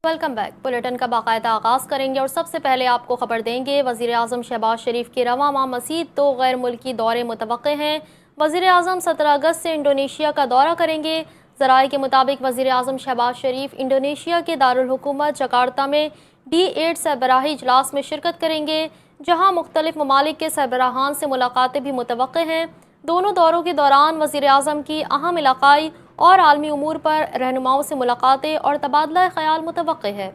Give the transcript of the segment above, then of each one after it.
Welcome back. Bulletin کا باقاعدہ آغاز کریں گے اور سب سے پہلے آپ کو خبر دیں گے وزیر اعظم شہباز شریف کے رواں ماہ مزید 2 غیر ملکی دورے متوقع ہیں۔ وزیر اعظم 17 اگست سے انڈونیشیا کا دورہ کریں گے۔ ذرائع کے مطابق وزیر اعظم شہباز شریف انڈونیشیا کے دارالحکومت جکارتا میں D8 سربراہی اجلاس میں شرکت کریں گے، جہاں مختلف ممالک کے سربراہان سے ملاقاتیں بھی متوقع ہیں۔ دونوں دوروں کے دوران وزیر اعظم کی اہم علاقائی اور عالمی امور پر رہنماؤں سے ملاقاتیں اور تبادلہ خیال متوقع ہے۔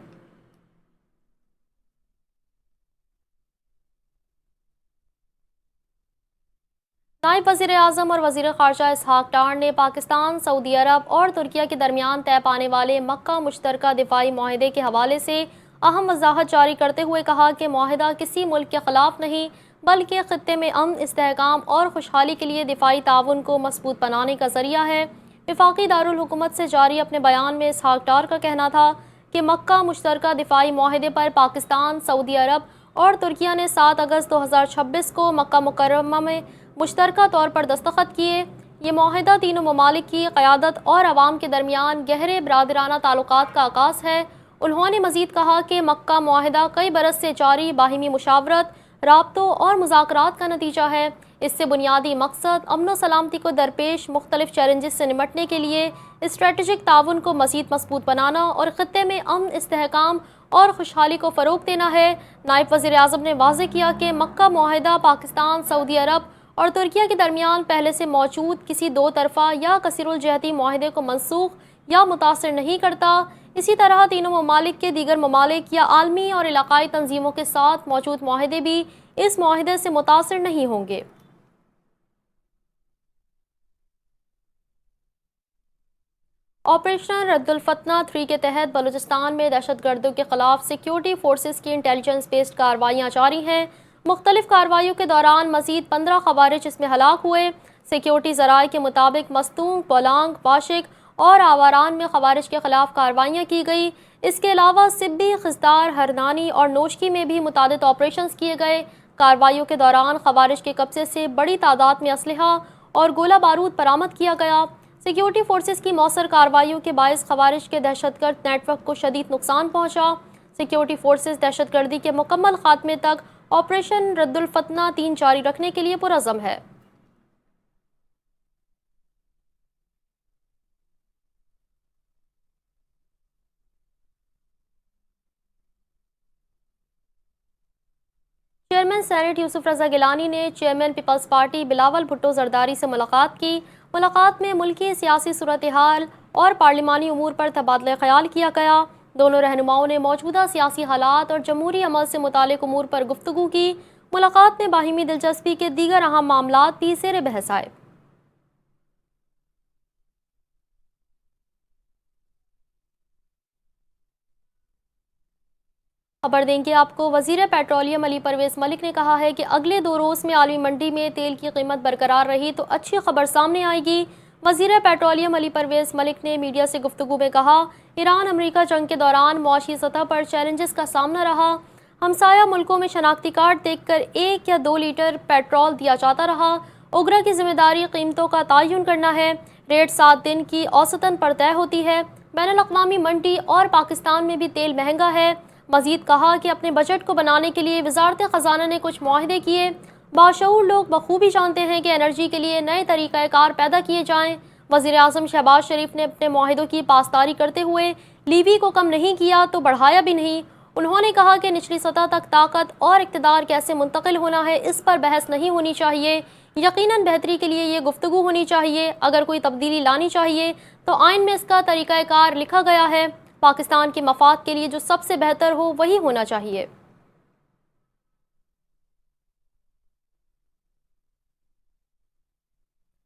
نائب وزیر اعظم اور وزیر خارجہ اسحاق ڈار نے پاکستان، سعودی عرب اور ترکیہ کے درمیان طے پانے والے مکہ مشترکہ دفاعی معاہدے کے حوالے سے اہم وضاحت جاری کرتے ہوئے کہا کہ معاہدہ کسی ملک کے خلاف نہیں، بلکہ خطے میں امن، استحکام اور خوشحالی کے لیے دفاعی تعاون کو مضبوط بنانے کا ذریعہ ہے۔ وفاقی دارالحکومت سے جاری اپنے بیان میں اسحاق ڈار کا کہنا تھا کہ مکہ مشترکہ دفاعی معاہدے پر پاکستان، سعودی عرب اور ترکیہ نے 7 اگست 2026 کو مکہ مکرمہ میں مشترکہ طور پر دستخط کیے۔ یہ معاہدہ تینوں ممالک کی قیادت اور عوام کے درمیان گہرے برادرانہ تعلقات کا آغاز ہے۔ انہوں نے مزید کہا کہ مکہ معاہدہ کئی برس سے جاری باہمی مشاورت، رابطوں اور مذاکرات کا نتیجہ ہے۔ اس سے بنیادی مقصد امن و سلامتی کو درپیش مختلف چیلنجز سے نمٹنے کے لیے اسٹریٹجک تعاون کو مزید مضبوط بنانا اور خطے میں امن، استحکام اور خوشحالی کو فروغ دینا ہے۔ نائب وزیر اعظم نے واضح کیا کہ مکہ معاہدہ پاکستان، سعودی عرب اور ترکیہ کے درمیان پہلے سے موجود کسی دو طرفہ یا کثیر الجہتی معاہدے کو منسوخ یا متاثر نہیں کرتا۔ اسی طرح تینوں ممالک کے دیگر ممالک یا عالمی اور علاقائی تنظیموں کے ساتھ موجود معاہدے بھی اس معاہدے سے متاثر نہیں ہوں گے۔ آپریشن رد الفتنہ 3 کے تحت بلوچستان میں دہشت گردوں کے خلاف سیکیورٹی فورسز کی انٹیلیجنس بیسڈ کارروائیاں جاری ہیں۔ مختلف کارروائیوں کے دوران مزید 15 خوارج اس میں ہلاک ہوئے۔ سیکیورٹی ذرائع کے مطابق مستونگ، بولانگ، باشک اور آواران میں خوارج کے خلاف کارروائیاں کی گئی۔ اس کے علاوہ سبی، خزدار، ہرنانی اور نوشکی میں بھی متعدد آپریشنز کیے گئے۔ کارروائیوں کے دوران خوارج کے قبضے سے بڑی تعداد میں اسلحہ اور گولہ بارود برآمد کیا گیا۔ سیکیورٹی فورسز کی مؤثر کارروائیوں کے باعث خوارج کے دہشت گرد نیٹ ورک کو شدید نقصان پہنچا۔ سیکیورٹی فورسز دہشت گردی کے مکمل خاتمے تک آپریشن رد الفتنہ 3 جاری رکھنے کے لیے پرعزم ہے۔ چیئرمین سینیٹ یوسف رضا گیلانی نے chairman Peoples Party Bilawal Bhutto Zardari سے ملاقات کی۔ ملاقات میں ملکی سیاسی صورتحال اور پارلیمانی امور پر تبادلہ خیال کیا گیا۔ دونوں رہنماؤں نے موجودہ سیاسی حالات اور جمہوری عمل سے متعلق امور پر گفتگو کی۔ ملاقات میں باہمی دلچسپی کے دیگر اہم معاملات بھی زیر بحث آئے۔ خبر دیں گے آپ کو وزیر پیٹرولیم علی پرویز ملک نے کہا ہے کہ اگلے 2 روز میں عالمی منڈی میں تیل کی قیمت برقرار رہی تو اچھی خبر سامنے آئے گی۔ وزیر پیٹرولیم علی پرویز ملک نے میڈیا سے گفتگو میں کہا، ایران امریکہ جنگ کے دوران معاشی سطح پر چیلنجز کا سامنا رہا۔ ہمسایہ ملکوں میں شناختی کارڈ دیکھ کر 1 یا 2 لیٹر پیٹرول دیا جاتا رہا۔ اوگرا کی ذمہ داری قیمتوں کا تعین کرنا ہے۔ ریٹ 7 دن کی اوسطاً پر طے ہوتی ہے۔ بین الاقوامی منڈی اور پاکستان میں بھی تیل مہنگا ہے۔ مزید کہا کہ اپنے بجٹ کو بنانے کے لیے وزارت خزانہ نے کچھ معاہدے کیے۔ باشعور لوگ بخوبی جانتے ہیں کہ انرجی کے لیے نئے طریقہ کار پیدا کیے جائیں۔ وزیر اعظم شہباز شریف نے اپنے معاہدوں کی پاسداری کرتے ہوئے لیوی کو کم نہیں کیا تو بڑھایا بھی نہیں۔ انہوں نے کہا کہ نچلی سطح تک طاقت اور اقتدار کیسے منتقل ہونا ہے، اس پر بحث نہیں ہونی چاہیے۔ یقیناً بہتری کے لیے یہ گفتگو ہونی چاہیے۔ اگر کوئی تبدیلی لانی چاہیے تو آئین میں اس کا طریقہ کار لکھا گیا ہے۔ پاکستان کے مفاد کے لیے جو سب سے بہتر ہو وہی ہونا چاہیے۔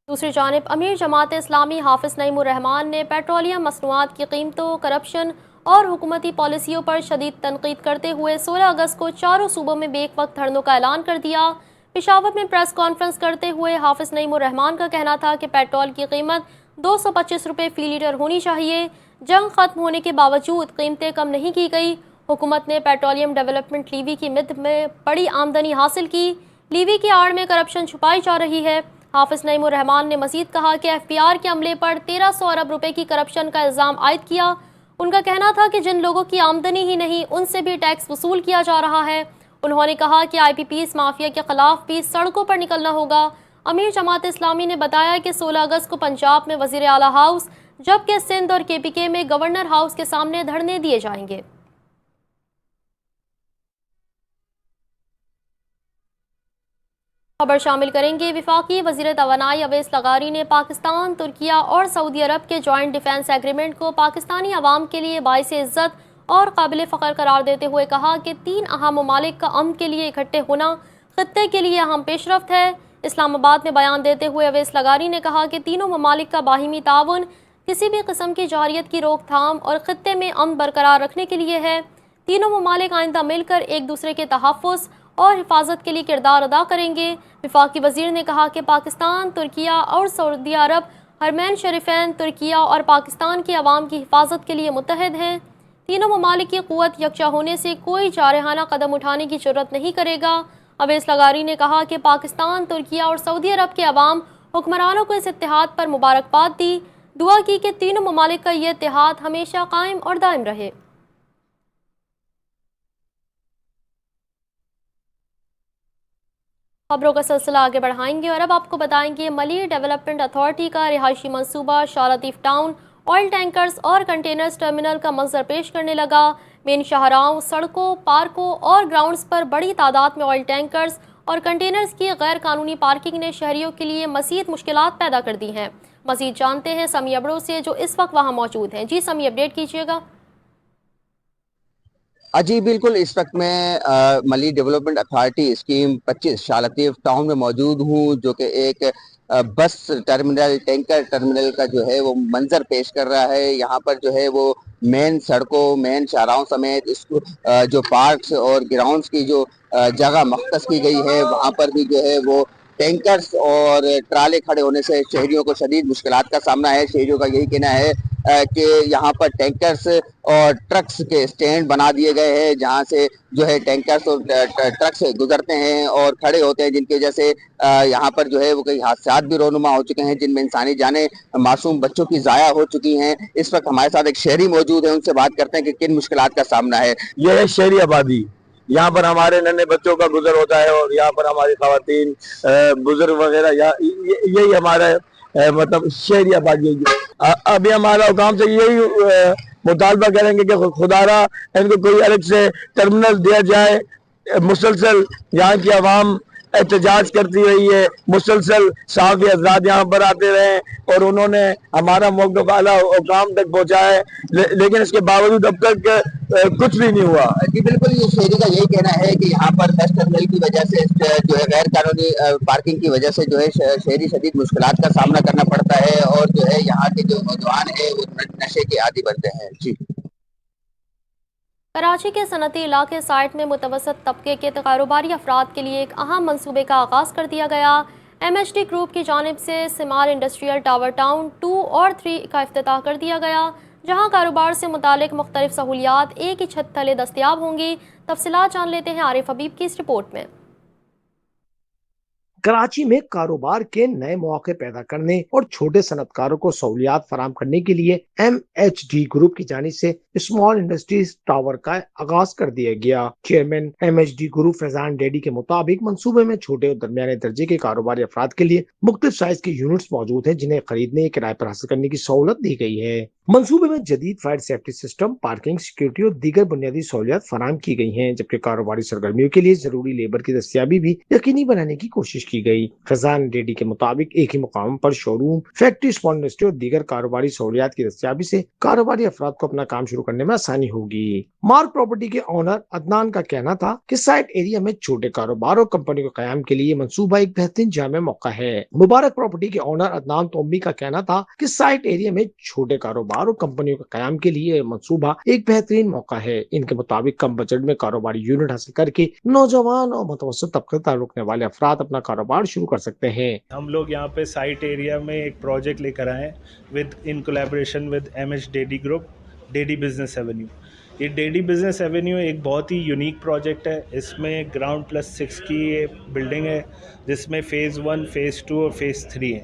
دوسری جانب امیر جماعت اسلامی حافظ نعیم الرحمان نے پیٹرولیم مصنوعات کی قیمتوں، کرپشن اور حکومتی پالیسیوں پر شدید تنقید کرتے ہوئے 16 اگست کو چاروں صوبوں میں بیک وقت دھرنوں کا اعلان کر دیا۔ پشاور میں پریس کانفرنس کرتے ہوئے حافظ نعیم الرحمان کا کہنا تھا کہ پیٹرول کی قیمت 225 روپے فی لیٹر ہونی چاہیے۔ جنگ ختم ہونے کے باوجود قیمتیں کم نہیں کی گئی۔ حکومت نے پیٹرولیم ڈیولپمنٹ لیوی کی مد میں بڑی آمدنی حاصل کی۔ لیوی کی آڑ میں کرپشن چھپائی جا رہی ہے۔ حافظ نعیم الرحمان نے مزید کہا کہ ایف بی آر کے عملے پر 1300 ارب روپے کی کرپشن کا الزام عائد کیا۔ ان کا کہنا تھا کہ جن لوگوں کی آمدنی ہی نہیں ان سے بھی ٹیکس وصول کیا جا رہا ہے۔ انہوں نے کہا کہ آئی پی پیز مافیا کے خلاف بھی سڑکوں پر نکلنا ہوگا۔ امیر جماعت اسلامی نے بتایا کہ 16 اگست کو پنجاب میں وزیر اعلیٰ ہاؤس جبکہ سندھ اور کے پی کے میں گورنر ہاؤس کے سامنے دھرنے دیے جائیں گے۔ خبر شامل کریں گے۔ وفاقی وزیر توانائی اویس لغاری نے پاکستان، ترکیہ اور سعودی عرب کے جوائنٹ ڈیفنس ایگریمنٹ کو پاکستانی عوام کے لیے باعث عزت اور قابل فخر قرار دیتے ہوئے کہا کہ تین اہم ممالک کا امن کے لیے اکٹھے ہونا خطے کے لیے اہم پیش رفت ہے۔ اسلام آباد میں بیان دیتے ہوئے اویس لغاری نے کہا کہ تینوں ممالک کا باہمی تعاون کسی بھی قسم کی جارحیت کی روک تھام اور خطے میں امن برقرار رکھنے کے لیے ہے۔ تینوں ممالک آئندہ مل کر ایک دوسرے کے تحفظ اور حفاظت کے لیے کردار ادا کریں گے۔ وفاقی وزیر نے کہا کہ پاکستان، ترکیہ اور سعودی عرب حرمین شریفین ترکیہ اور پاکستان کی عوام کی حفاظت کے لیے متحد ہیں۔ تینوں ممالک کی قوت یکجا ہونے سے کوئی جارحانہ قدم اٹھانے کی جرات نہیں کرے گا۔ اویس لغاری نے کہا کہ پاکستان، ترکیہ اور سعودی عرب کے عوام حکمرانوں کو اس اتحاد پر مبارکباد دی، دعا کی کہ تینوں ممالک کا یہ اتحاد ہمیشہ قائم اور دائم رہے۔ خبروں کا سلسلہ آگے بڑھائیں گے اور اب آپ کو بتائیں گے ملی ڈیولپمنٹ اتھارٹی کا رہائشی منصوبہ شارلطیف ٹاؤن آئل ٹینکرز اور کنٹینرز ٹرمینل کا منظر پیش کرنے لگا۔ مین شاہراہوں، سڑکوں، پارکوں اور گراؤنڈز پر بڑی تعداد میں آئل ٹینکرز اور کنٹینرز کی غیر قانونی پارکنگ نے شہریوں کے لیے مزید مشکلات پیدا کر دی ہیں۔ مزید جانتے ہیں سمی ابڑو سے جو اس وقت وہاں موجود ہیں۔ جی سمی، اپڈیٹ کیجیے گا۔ جی بالکل، اس وقت میں ملی ڈیولپمنٹ اتھارٹی اسکیم 25 شارلطیف ٹاؤن میں موجود ہوں، جو کہ ایک بس ٹرمینل، ٹینکر ٹرمینل کا جو ہے وہ منظر پیش کر رہا ہے۔ یہاں پر جو ہے وہ مین سڑکوں، مین شاہراہوں سمیت اس جو پارکس اور گراؤنڈز کی جو جگہ مختص کی گئی ہے، وہاں پر بھی جو ہے وہ ٹینکرز اور ٹرالے کھڑے ہونے سے شہریوں کو شدید مشکلات کا سامنا ہے۔ شہریوں کا یہی کہنا ہے کہ یہاں پر ٹینکرز اور ٹرکس کے سٹینڈ بنا دیے گئے ہیں، جہاں سے جو ہے ٹینکرز اور ٹرکس گزرتے ہیں اور کھڑے ہوتے ہیں، جن کی وجہ سے یہاں پر جو ہے وہ کئی حادثات بھی رونما ہو چکے ہیں، جن میں انسانی جانیں، معصوم بچوں کی ضائع ہو چکی ہیں۔ اس وقت ہمارے ساتھ ایک شہری موجود ہے، ان سے بات کرتے ہیں کہ کن مشکلات کا سامنا ہے۔ یہ ہے شہری آبادی، یہاں پر ہمارے ننھے بچوں کا گزر ہوتا ہے اور یہاں پر ہماری خواتین، بزرگ وغیرہ، یہی ہمارا مطلب شہری آبادی ہے۔ ابھی ہمارا حکام سے یہی مطالبہ کریں گے کہ خدا را ان کو کوئی الگ سے ٹرمینل دیا جائے۔ مسلسل یہاں کی عوام احتجاج کرتی رہی ہے، مسلسل صحافی حضرات یہاں پر آتے رہے اور انہوں نے ہمارا موقف اعلیٰ حکام تک پہنچایا ہے، لیکن اس کے باوجود اب تک کچھ بھی نہیں ہوا۔ جی بالکل، یہ شہری کا یہی کہنا ہے کہ یہاں پر بس ٹرمینل کی وجہ سے جو ہے غیر قانونی پارکنگ کی وجہ سے جو ہے شہری شدید مشکلات کا سامنا کرنا پڑتا ہے، اور جو ہے یہاں کے جو نوجوان ہیں وہ نشے کے عادی بنتے ہیں۔ جی، کراچی کے صنعتی علاقے سائٹ میں متوسط طبقے کے کاروباری افراد کے لیے ایک اہم منصوبے کا آغاز کر دیا گیا۔ ایم ایچ ڈی گروپ کی جانب سے سمال انڈسٹریل ٹاور ٹاؤن 2 اور 3 کا افتتاح کر دیا گیا، جہاں کاروبار سے متعلق مختلف سہولیات ایک ہی چھت تلے دستیاب ہوں گی۔ تفصیلات جان لیتے ہیں عارف حبیب کی اس رپورٹ میں۔ کراچی میں کاروبار کے نئے مواقع پیدا کرنے اور چھوٹے صنعت کاروں کو سہولیات فراہم کرنے کے لیے ایم ایچ ڈی گروپ کی جانب سے اسمال انڈسٹریز ٹاور کا آغاز کر دیا گیا۔ Chairman M H D group Faizan Dedi کے مطابق منصوبے میں چھوٹے اور درمیانے درجے کے کاروباری افراد کے لیے مختلف سائز کے یونٹس موجود ہیں، جنہیں خریدنے یا کرائے پر حاصل کرنے کی سہولت دی گئی ہے۔ منصوبے میں جدید fire safety system, parking, security اور دیگر بنیادی سہولیات فراہم کی گئی ہیں، جبکہ کاروباری سرگرمیوں کے لیے ضروری لیبر کی دستیابی بھی یقینی بنانے کی کوشش کی گئی۔ فیضان ڈیڈی کے مطابق ایک ہی مقام پر شو روم، فیکٹری، اسمال انڈسٹری اور دیگر کاروباری سہولیات کی دستیابی سے کاروباری افراد کو اپنا کام شروع کرنے میں آسانی ہوگی۔ مارک پراپرٹی کے اونر عدنان کا کہنا تھا کہ سائٹ ایریا میں چھوٹے کاروبار اور کمپنیوں کے قیام کے لیے منصوبہ ایک بہترین جامع موقع ہے۔ مبارک پراپرٹی کے اونر عدنان تومی کا کہنا تھا کہ سائٹ ایریا میں چھوٹے کاروبار اور کمپنیوں کے قیام کے لیے منصوبہ ایک بہترین موقع ہے۔ ان کے مطابق کم بجٹ میں کاروباری یونٹ حاصل کر کے نوجوان اور متوسط طبقے سے تعلق رکھنے والے افراد اپنا کاروبار شروع کر سکتے ہیں۔ ہم لوگ یہاں پہ سائٹ ایریا میں ایک پروجیکٹ لے کر آئے in collaboration with M H Dedi group, Dedi business avenue. یہ ڈیڈی بزنس ایونیو ایک بہت ہی یونیک پروجیکٹ ہے۔ اس میں گراؤنڈ پلس 6 کی یہ بلڈنگ ہے، جس میں فیز 1، فیز 2 اور فیز 3 ہے۔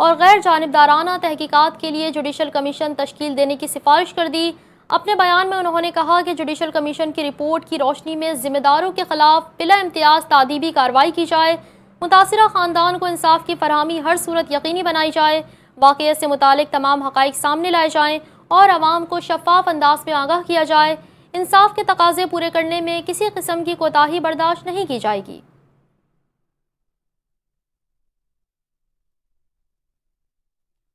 اور غیر جانبدارانہ تحقیقات کے لیے جوڈیشل کمیشن تشکیل دینے کی سفارش کر دی۔ اپنے بیان میں انہوں نے کہا کہ جوڈیشل کمیشن کی رپورٹ کی روشنی میں ذمہ داروں کے خلاف بلا امتیاز تادیبی کارروائی کی جائے، متاثرہ خاندان کو انصاف کی فراہمی ہر صورت یقینی بنائی جائے، واقعے سے متعلق تمام حقائق سامنے لائے جائیں اور عوام کو شفاف انداز میں آگاہ کیا جائے۔ انصاف کے تقاضے پورے کرنے میں کسی قسم کی کوتاہی برداشت نہیں کی جائے گی۔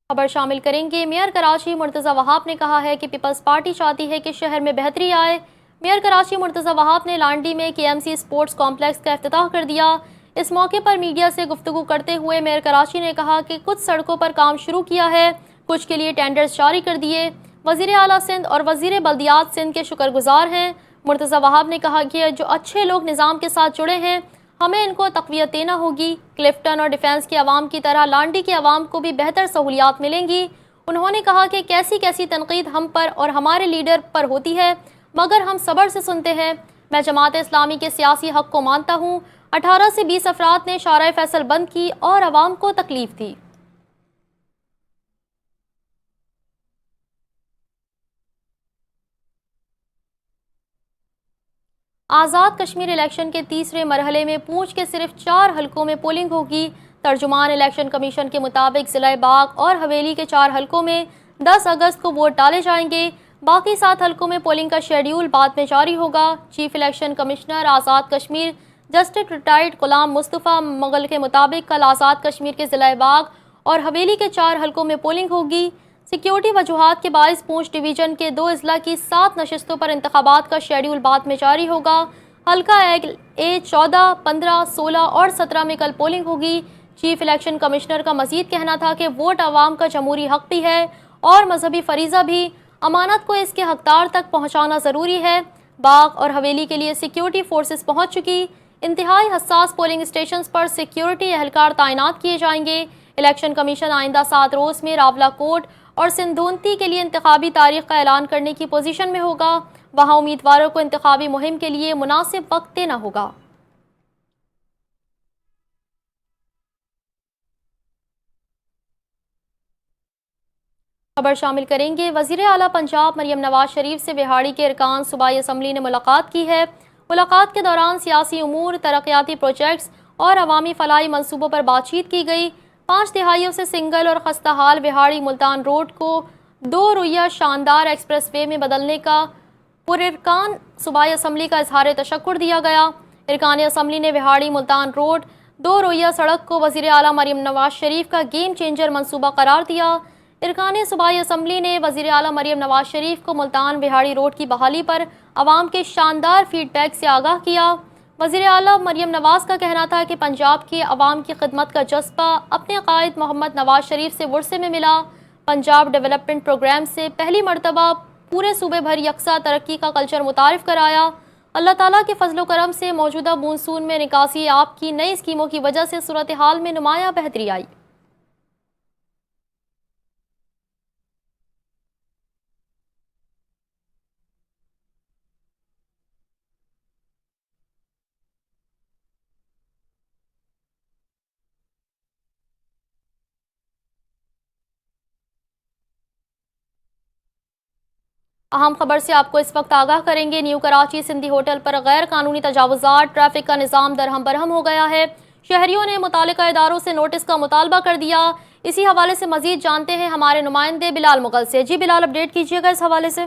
خبر شامل کریں گے۔ میئر کراچی مرتضی وہاب نے کہا ہے کہ پیپلز پارٹی چاہتی ہے کہ شہر میں بہتری آئے۔ میئر کراچی مرتضی وہاب نے لانڈی میں KMC اسپورٹس کمپلیکس کا افتتاح کر دیا۔ اس موقع پر میڈیا سے گفتگو کرتے ہوئے میئر کراچی نے کہا کہ کچھ سڑکوں پر کام شروع کیا ہے، کچھ کے لیے ٹینڈرز جاری کر دیے۔ وزیر اعلیٰ سندھ اور وزیر بلدیات سندھ کے شکر گزار ہیں۔ مرتضی وہاب نے کہا کہ جو اچھے لوگ نظام کے ساتھ جڑے ہیں، ہمیں ان کو تقویت دینا ہوگی۔ کلفٹن اور ڈیفنس کے عوام کی طرح لانڈی کے عوام کو بھی بہتر سہولیات ملیں گی۔ انہوں نے کہا کہ کیسی تنقید ہم پر اور ہمارے لیڈر پر ہوتی ہے، مگر ہم صبر سے سنتے ہیں۔ میں جماعت اسلامی کے سیاسی حق کو مانتا ہوں۔ 18 سے 20 افراد نے شارع فیصل بند کی اور عوام کو تکلیف دی۔ آزاد کشمیر الیکشن کے تیسرے مرحلے میں پونچھ کے صرف 4 حلقوں میں پولنگ ہوگی۔ ترجمان الیکشن کمیشن کے مطابق ضلع باغ اور حویلی کے 4 حلقوں میں 10 اگست کو ووٹ ڈالے جائیں گے۔ باقی 7 حلقوں میں پولنگ کا شیڈیول بعد میں جاری ہوگا۔ Chief election commissioner Azad Kashmir justice retired Ghulam Mustafa Mughal کے مطابق کل آزاد کشمیر کے ضلع باغ اور حویلی کے 4 حلقوں میں پولنگ ہوگی۔ سیکیورٹی وجوہات کے باعث پونچھ ڈویژن کے 2 اضلاع کی 7 نشستوں پر انتخابات کا شیڈیول بعد میں جاری ہوگا۔ حلقہ A 14, 15, 16 اور 17 میں کل پولنگ ہوگی۔ چیف الیکشن کمشنر کا مزید کہنا تھا کہ ووٹ عوام کا جمہوری حق بھی ہے اور مذہبی فریضہ بھی، امانت کو اس کے حقدار تک پہنچانا ضروری ہے۔ باغ اور حویلی کے لیے سیکیورٹی فورسز پہنچ چکی۔ انتہائی حساس پولنگ اسٹیشنز پر سیکیورٹی اہلکار تعینات کیے جائیں گے۔ الیکشن کمیشن آئندہ 7 روز میں راولہ کوٹ اور سندھونتی کے لیے انتخابی تاریخ کا اعلان کرنے کی پوزیشن میں ہوگا۔ وہاں امیدواروں کو انتخابی مہم کے لیے مناسب وقت دینا ہوگا۔ خبر شامل کریں گے۔ وزیر اعلیٰ پنجاب مریم نواز شریف سے بہاڑی کے ارکان صوبائی اسمبلی نے ملاقات کی ہے۔ ملاقات کے دوران سیاسی امور، ترقیاتی پروجیکٹس اور عوامی فلاحی منصوبوں پر بات چیت کی گئی۔ 5 دہائیوں سے سنگل اور خستہ حال بہاڑی ملتان روڈ کو 2 رویہ شاندار ایکسپریس وے میں بدلنے کا پرارکان صوبائی اسمبلی کا اظہار تشکر دیا گیا۔ ارکان اسمبلی نے بہاڑی ملتان روڈ 2 رویہ سڑک کو وزیر اعلیٰ مریم نواز شریف کا گیم چینجر منصوبہ قرار دیا۔ ارکان صوبائی اسمبلی نے وزیر اعلیٰ مریم نواز شریف کو ملتان بہاڑی روڈ کی بحالی پر عوام کے شاندار فیڈ بیک سے آگاہ کیا۔ وزیر اعلیٰ مریم نواز کا کہنا تھا کہ پنجاب کے عوام کی خدمت کا جذبہ اپنے قائد محمد نواز شریف سے ورثے میں ملا۔ پنجاب ڈیولپمنٹ پروگرام سے پہلی مرتبہ پورے صوبے بھر یکساں ترقی کا کلچر متعارف کرایا۔ اللہ تعالیٰ کے فضل و کرم سے موجودہ مونسون میں نکاسی آب کی نئی اسکیموں کی وجہ سے صورتحال میں نمایاں بہتری آئی۔ اہم خبر سے آپ کو اس وقت آگاہ کریں گے۔ نیو کراچی سندھی ہوٹل پر غیر قانونی تجاوزات، ٹریفک کا نظام درہم برہم ہو گیا ہے۔ شہریوں نے متعلقہ اداروں سے نوٹس کا مطالبہ کر دیا۔ اسی حوالے سے مزید جانتے ہیں ہمارے نمائندے بلال مغل سے۔ جی بلال، اپڈیٹ کیجیے گا اس حوالے سے۔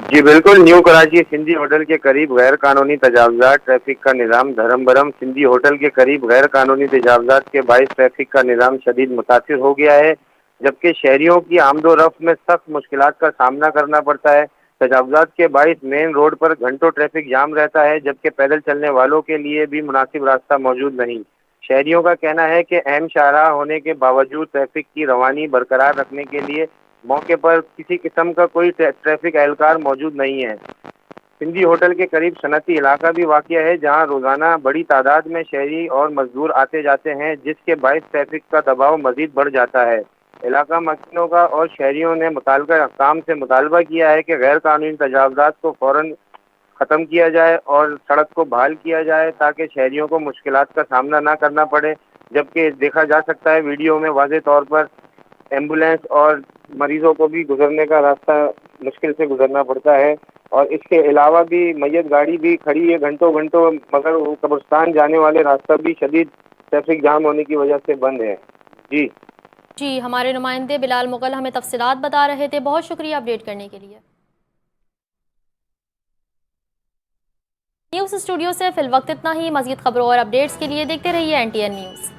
جی بالکل، نیو کراچی سندھی ہوٹل کے قریب غیر قانونی تجاوزات، ٹریفک کا نظام دھرم برہم۔ سندھی ہوٹل کے قریب غیر قانونی تجاوزات کے باعث ٹریفک کا نظام شدید متاثر ہو گیا ہے، جبکہ شہریوں کی آمد و رفت میں سخت مشکلات کا سامنا کرنا پڑتا ہے۔ تجاوزات کے باعث مین روڈ پر گھنٹوں ٹریفک جام رہتا ہے، جبکہ پیدل چلنے والوں کے لیے بھی مناسب راستہ موجود نہیں۔ شہریوں کا کہنا ہے کہ اہم شاہراہ ہونے کے باوجود ٹریفک کی روانی برقرار رکھنے کے لیے موقع پر کسی قسم کا کوئی ٹریفک اہلکار موجود نہیں ہے۔ سندھی ہوٹل کے قریب صنعتی علاقہ بھی واقع ہے، جہاں روزانہ بڑی تعداد میں شہری اور مزدور آتے جاتے ہیں، جس کے باعث ٹریفک کا دباؤ مزید بڑھ جاتا ہے۔ علاقہ مکینوں کا اور شہریوں نے متعلقہ حکام سے مطالبہ کیا ہے کہ غیر قانونی تجاوزات کو فوراً ختم کیا جائے اور سڑک کو بحال کیا جائے تاکہ شہریوں کو مشکلات کا سامنا نہ کرنا پڑے۔ جبکہ دیکھا جا سکتا ہے ویڈیو میں واضح طور پر ایمبولینس اور مریضوں کو بھی گزرنے کا راستہ مشکل سے گزرنا پڑتا ہے، اور اس کے علاوہ بھی میت گاڑی بھی کھڑی ہے گھنٹوں گھنٹوں، مگر وہ قبرستان جانے والے راستہ بھی شدید ٹریفک جام ہونے کی وجہ سے بند ہے۔ جی جی، ہمارے نمائندے بلال مغل ہمیں تفصیلات بتا رہے تھے، بہت شکریہ اپڈیٹ کرنے کے لیے۔ نیوز اسٹوڈیو سے فی الوقت اتنا ہی، مزید خبروں اور اپڈیٹس کے لیے دیکھتے رہیے NTN نیوز۔